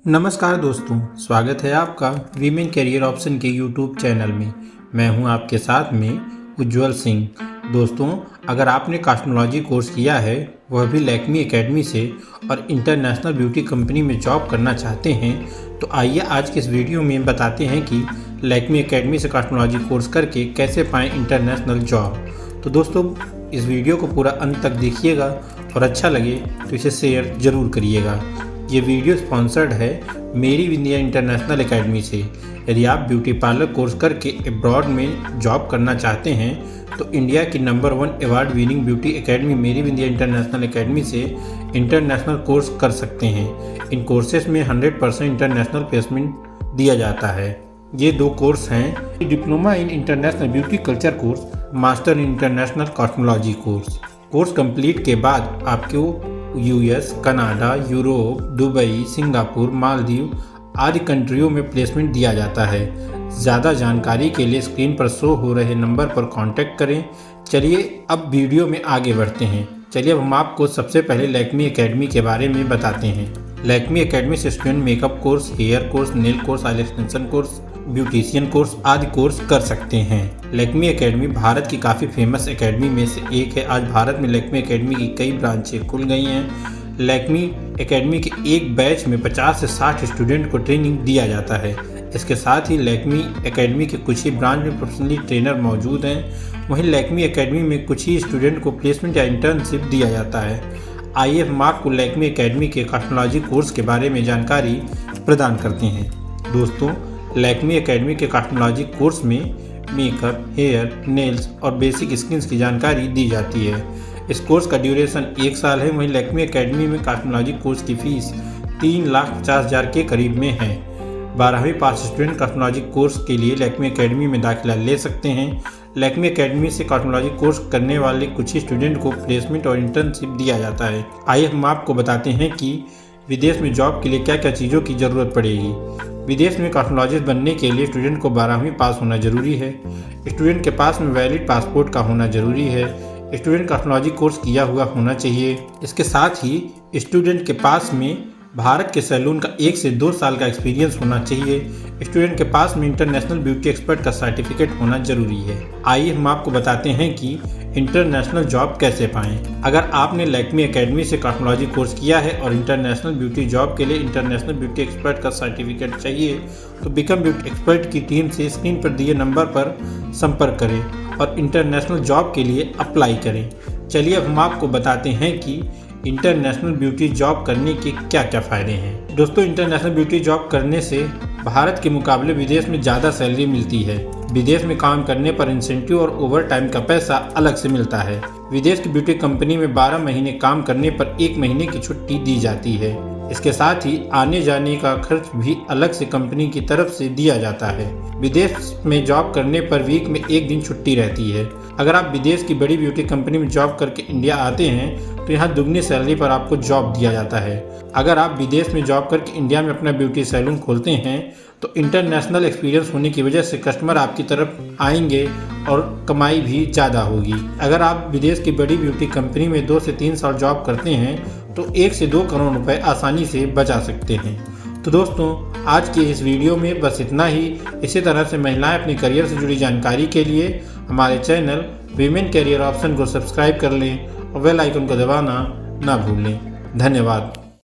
नमस्कार दोस्तों, स्वागत है आपका वीमेन कैरियर ऑप्शन के यूट्यूब चैनल में। मैं हूं आपके साथ में उज्जवल सिंह। दोस्तों, अगर आपने कॉस्मेटोलॉजी कोर्स किया है, वह भी लैक्मी एकेडमी से, और इंटरनेशनल ब्यूटी कंपनी में जॉब करना चाहते हैं, तो आइए आज के इस वीडियो में बताते हैं कि लैक्मी एकेडमी से कॉस्मेटोलॉजी कोर्स करके कैसे पाएँ इंटरनेशनल जॉब। तो दोस्तों, इस वीडियो को पूरा अंत तक देखिएगा और अच्छा लगे तो इसे शेयर ज़रूर करिएगा। ये वीडियो स्पॉन्सर्ड है मेरी इंडिया इंटरनेशनल एकेडमी से। यदि आप ब्यूटी पार्लर कोर्स करके अब्रॉड में जॉब करना चाहते हैं तो इंडिया की number 1 award winning beauty academy मेरी इंडिया इंटरनेशनल एकेडमी से इंटरनेशनल कोर्स कर सकते हैं। इन कोर्सेज में 100% इंटरनेशनल प्लेसमेंट दिया जाता है। ये 2 कोर्स हैं: diploma in international beauty culture course, master in international cosmetology course. Course complete के बाद आपको US, Canada, Europe, Dubai, Singapore, Maldives आदि कंट्रियों में प्लेसमेंट दिया जाता है। ज़्यादा जानकारी के लिए स्क्रीन पर शो हो रहे नंबर पर कांटेक्ट करें। चलिए अब वीडियो में आगे बढ़ते हैं। चलिए अब हम आपको सबसे पहले लैक्मी एकेडमी के बारे में बताते हैं। लैक्मी एकेडमी से student makeup course, hair course, nail course, eye extension course, beautician course आदि कोर्स कर सकते हैं। लैक्मी एकेडमी भारत की काफ़ी फेमस एकेडमी में से एक है। आज भारत में लैक्मी एकेडमी की कई ब्रांचें खुल गई हैं। लैक्मी एकेडमी के एक बैच में 50 से 60 स्टूडेंट को ट्रेनिंग दिया जाता है। इसके साथ ही लैक्मी एकेडमी के कुछ ही ब्रांच में प्रोफेशनली ट्रेनर मौजूद हैं। वहीं लैक्मी एकेडमी में कुछ ही स्टूडेंट को प्लेसमेंट या इंटर्नशिप दिया जाता है। आइए हम आपको लैक्मी एकेडमी के कॉस्मेटोलॉजी कोर्स के बारे में जानकारी प्रदान करते हैं। दोस्तों, लैक्मी एकेडमी के कॉस्मेटोलॉजी कोर्स में मेकअप, हेयर, नेल्स और बेसिक स्किन्स की जानकारी दी जाती है। इस कोर्स का ड्यूरेशन 1 साल है। वहीं लैक्मी एकेडमी में कॉस्मेटोलॉजी कोर्स की फीस 3,50,000 के करीब में है। 12वीं पास स्टूडेंट कॉस्मेटोलॉजी कोर्स के लिए लैक्मी एकेडमी में दाखिला ले सकते हैं। लैक्मी एकेडमी से कॉस्मेटोलॉजी कोर्स करने वाले कुछ ही स्टूडेंट को प्लेसमेंट और इंटर्नशिप दिया जाता है। आइए हम आपको बताते हैं कि विदेश में जॉब के लिए क्या क्या चीज़ों की ज़रूरत पड़ेगी। विदेश में कॉस्मेटोलॉजिस्ट बनने के लिए स्टूडेंट को 12वीं पास होना जरूरी है। स्टूडेंट के पास में वैलिड पासपोर्ट का होना जरूरी है। स्टूडेंट कॉस्मेटोलॉजी कोर्स किया हुआ होना चाहिए। इसके साथ ही स्टूडेंट के पास में भारत के सैलून का 1 से 2 साल का एक्सपीरियंस होना चाहिए। स्टूडेंट के पास में इंटरनेशनल ब्यूटी एक्सपर्ट का सर्टिफिकेट होना जरूरी है। आइए हम आपको बताते हैं कि इंटरनेशनल जॉब कैसे पाएं। अगर आपने लैक्मी एकेडमी से कॉस्मेटोलॉजी कोर्स किया है और इंटरनेशनल ब्यूटी जॉब के लिए इंटरनेशनल ब्यूटी एक्सपर्ट का सर्टिफिकेट चाहिए तो बिकम ब्यूटी एक्सपर्ट की टीम से स्क्रीन पर दिए नंबर पर संपर्क करें और इंटरनेशनल जॉब के लिए अप्लाई करें। चलिए अब हम आपको बताते हैं कि इंटरनेशनल ब्यूटी जॉब करने के क्या क्या फ़ायदे हैं। दोस्तों, इंटरनेशनल ब्यूटी जॉब करने से भारत के मुकाबले विदेश में ज़्यादा सैलरी मिलती है। विदेश में काम करने पर इंसेंटिव और ओवर टाइम का पैसा अलग से मिलता है। विदेश की ब्यूटी कंपनी में 12 महीने काम करने पर 1 महीने की छुट्टी दी जाती है। इसके साथ ही आने जाने का खर्च भी अलग से कंपनी की तरफ से दिया जाता है। विदेश में जॉब करने पर वीक में 1 दिन छुट्टी रहती है। अगर आप विदेश की बड़ी ब्यूटी कंपनी में जॉब करके इंडिया आते हैं तो यहाँ दुगनी सैलरी पर आपको जॉब दिया जाता है। अगर आप विदेश में जॉब करके इंडिया में अपना ब्यूटी सैलून खोलते हैं तो इंटरनेशनल एक्सपीरियंस होने की वजह से कस्टमर आपकी तरफ आएंगे और कमाई भी ज़्यादा होगी। अगर आप विदेश की बड़ी ब्यूटी कंपनी में 2 से 3 साल जॉब करते हैं तो 1 से 2 करोड़ रुपए आसानी से बचा सकते हैं। तो दोस्तों, आज की इस वीडियो में बस इतना ही। इसी तरह से महिलाएं अपने करियर से जुड़ी जानकारी के लिए हमारे चैनल वीमेन कैरियर ऑप्शन को सब्सक्राइब कर लें और बेल आइकन को दबाना ना भूलें। धन्यवाद।